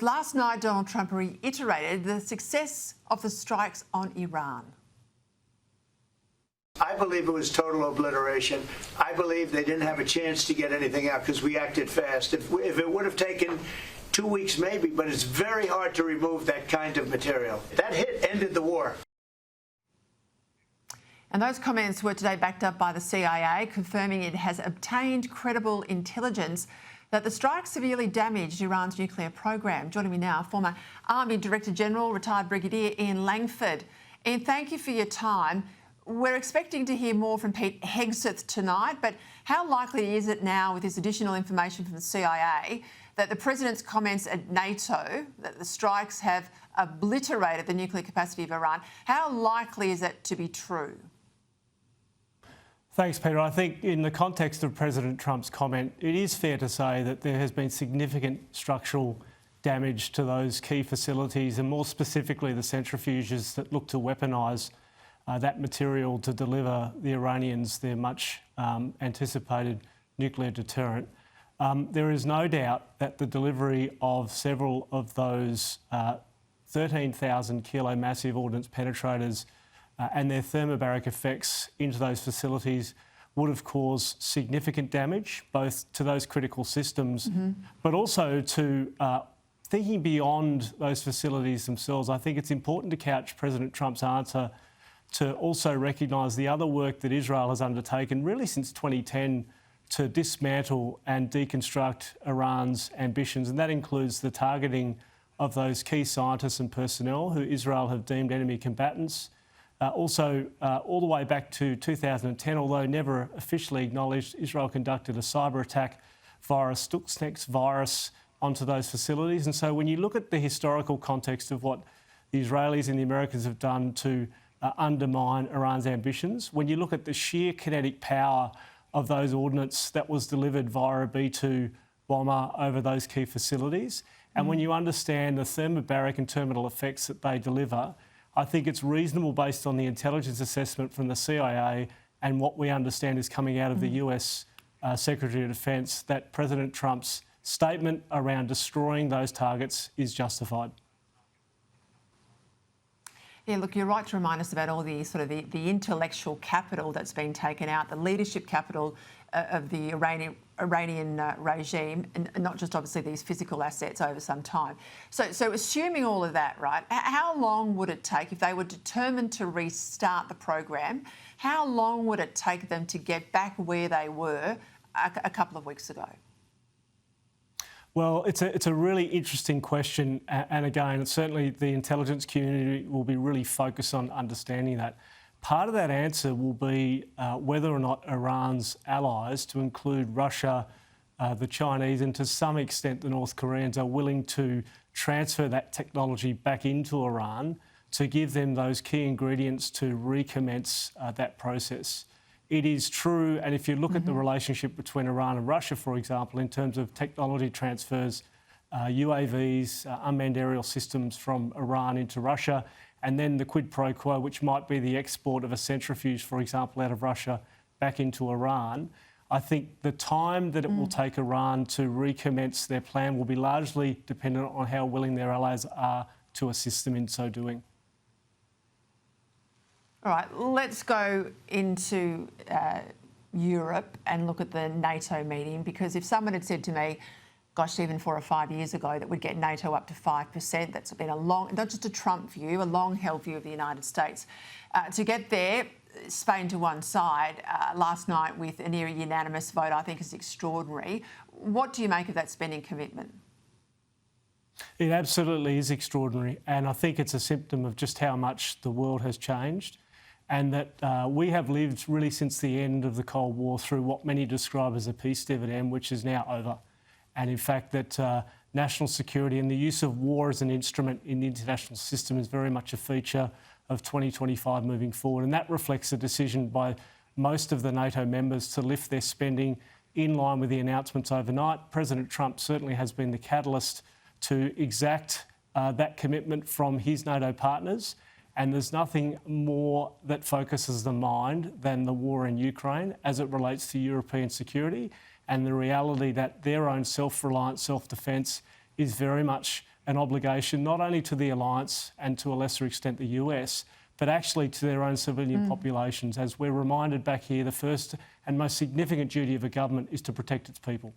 Last night, Donald Trump reiterated the success of the strikes on Iran. I believe it was total obliteration. I believe they didn't have a chance to get anything out because we acted fast. If it would have taken 2 weeks, maybe, but it's very hard to remove that kind of material. That hit ended the war. And those comments were today backed up by the CIA, confirming it has obtained credible intelligence that the strike severely damaged Iran's nuclear program. Joining me now, former Army Director General, Retired Brigadier Ian Langford. Ian, thank you for your time. We're expecting to hear more from Pete Hegseth tonight, but how likely is it now, with this additional information from the CIA, that the President's comments at NATO, that the strikes have obliterated the nuclear capacity of Iran, how likely is that to be true? Thanks, Peter. I think in the context of President Trump's comment, it is fair to say that there has been significant structural damage to those key facilities, and more specifically the centrifuges that look to weaponise that material to deliver the Iranians their much anticipated nuclear deterrent. There is no doubt that the delivery of several of those 13,000 kilo massive ordnance penetrators and their thermobaric effects into those facilities would have caused significant damage, both to those critical systems, but also to thinking beyond those facilities themselves. I think it's important to couch President Trump's answer to also recognise the other work that Israel has undertaken really since 2010 to dismantle and deconstruct Iran's ambitions, and that includes the targeting of those key scientists and personnel who Israel have deemed enemy combatants. Also, all the way back to 2010, although never officially acknowledged, Israel conducted a cyber attack via a Stuxnet virus onto those facilities. And so when you look at the historical context of what the Israelis and the Americans have done to undermine Iran's ambitions, when you look at the sheer kinetic power of those ordnance that was delivered via a B-2 bomber over those key facilities, and when you understand the thermobaric and terminal effects that they deliver, I think it's reasonable, based on the intelligence assessment from the CIA and what we understand is coming out of the US Secretary of Defence, that President Trump's statement around destroying those targets is justified. Yeah, look, you're right to remind us about all the the intellectual capital that's been taken out, the leadership capital of the Iranian regime, and not just obviously these physical assets over some time. So assuming all of that, right, how long would it take, if they were determined to restart the program, how long would it take them to get back where they were a couple of weeks ago? Well, it's a really interesting question, and again, certainly the intelligence community will be really focused on understanding that. Part of that answer will be whether or not Iran's allies, to include Russia, the Chinese, and to some extent the North Koreans, are willing to transfer that technology back into Iran to give them those key ingredients to recommence that process. It is true, and if you look at the relationship between Iran and Russia, for example, in terms of technology transfers, UAVs, unmanned aerial systems from Iran into Russia, and then the quid pro quo, which might be the export of a centrifuge, for example, out of Russia back into Iran, I think the time that it will take Iran to recommence their plan will be largely dependent on how willing their allies are to assist them in so doing. All right, let's go into Europe and look at the NATO meeting, because if someone had said to me, gosh, even 4 or 5 years ago, that we'd get NATO up to 5%, that's been a long, not just a Trump view, a long-held view of the United States. To get there, Spain to one side, last night with a near unanimous vote, I think is extraordinary. What do you make of that spending commitment? It absolutely is extraordinary, and I think it's a symptom of just how much the world has changed, and that we have lived really since the end of the Cold War through what many describe as a peace dividend, which is now over. And in fact, that national security and the use of war as an instrument in the international system is very much a feature of 2025 moving forward. And that reflects a decision by most of the NATO members to lift their spending in line with the announcements overnight. President Trump certainly has been the catalyst to exact that commitment from his NATO partners. And there's nothing more that focuses the mind than the war in Ukraine as it relates to European security, and the reality that their own self-reliant self-defence is very much an obligation not only to the alliance and to a lesser extent the US, but actually to their own civilian populations. As we're reminded back here, the first and most significant duty of a government is to protect its people.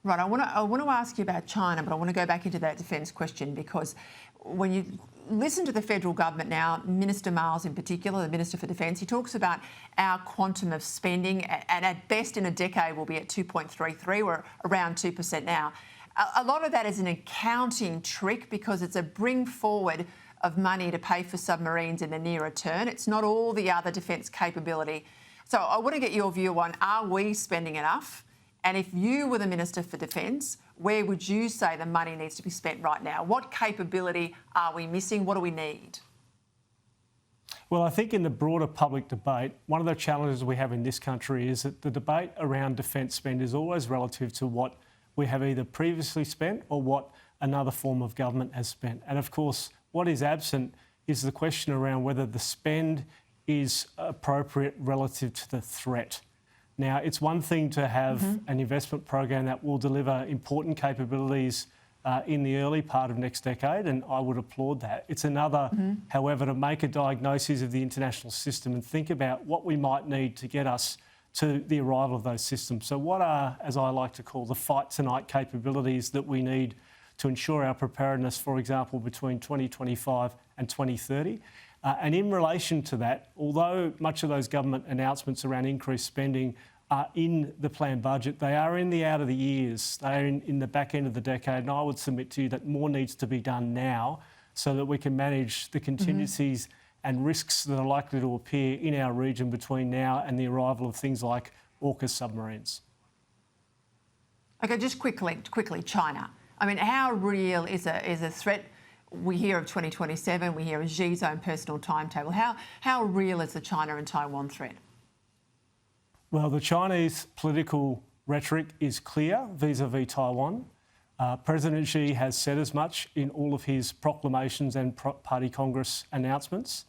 Right, I want to ask you about China, but I want to go back into that defence question, because when you listen to the federal government now, Minister Miles in particular, the Minister for Defence, he talks about our quantum of spending, and at best in a decade we'll be at 2.33, we're around 2% now. A lot of that is an accounting trick because it's a bring forward of money to pay for submarines in the nearer term. It's not all the other defence capability. So I want to get your view on, are we spending enough? And if you were the Minister for Defence, where would you say the money needs to be spent right now? What capability are we missing? What do we need? Well, I think in the broader public debate, one of the challenges we have in this country is that the debate around defence spend is always relative to what we have either previously spent or what another form of government has spent. And of course, what is absent is the question around whether the spend is appropriate relative to the threat. Now, it's one thing to have an investment program that will deliver important capabilities in the early part of next decade, and I would applaud that. It's another, however, to make a diagnosis of the international system and think about what we might need to get us to the arrival of those systems. So what are, as I like to call, the fight tonight capabilities that we need to ensure our preparedness, for example, between 2025 and 2030? And in relation to that, although much of those government announcements around increased spending are in the planned budget, they are in the out of the years. They are in the back end of the decade. And I would submit to you that more needs to be done now so that we can manage the contingencies and risks that are likely to appear in our region between now and the arrival of things like AUKUS submarines. Okay, just quickly, China. I mean, how real is a threat? We hear of 2027, we hear of Xi's own personal timetable. How real is the China and Taiwan threat? Well, the Chinese political rhetoric is clear vis-à-vis Taiwan. President Xi has said as much in all of his proclamations and party Congress announcements.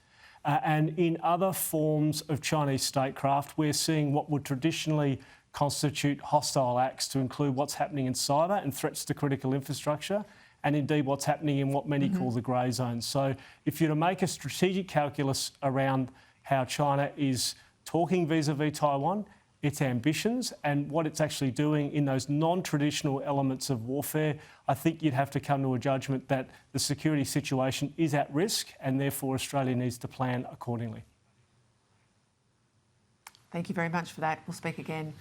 And in other forms of Chinese statecraft, we're seeing what would traditionally constitute hostile acts to include what's happening in cyber and threats to critical infrastructure, and indeed what's happening in what many call the grey zone. So if you're to make a strategic calculus around how China is talking vis-à-vis Taiwan, its ambitions and what it's actually doing in those non-traditional elements of warfare, I think you'd have to come to a judgment that the security situation is at risk and therefore Australia needs to plan accordingly. Thank you very much for that. We'll speak again.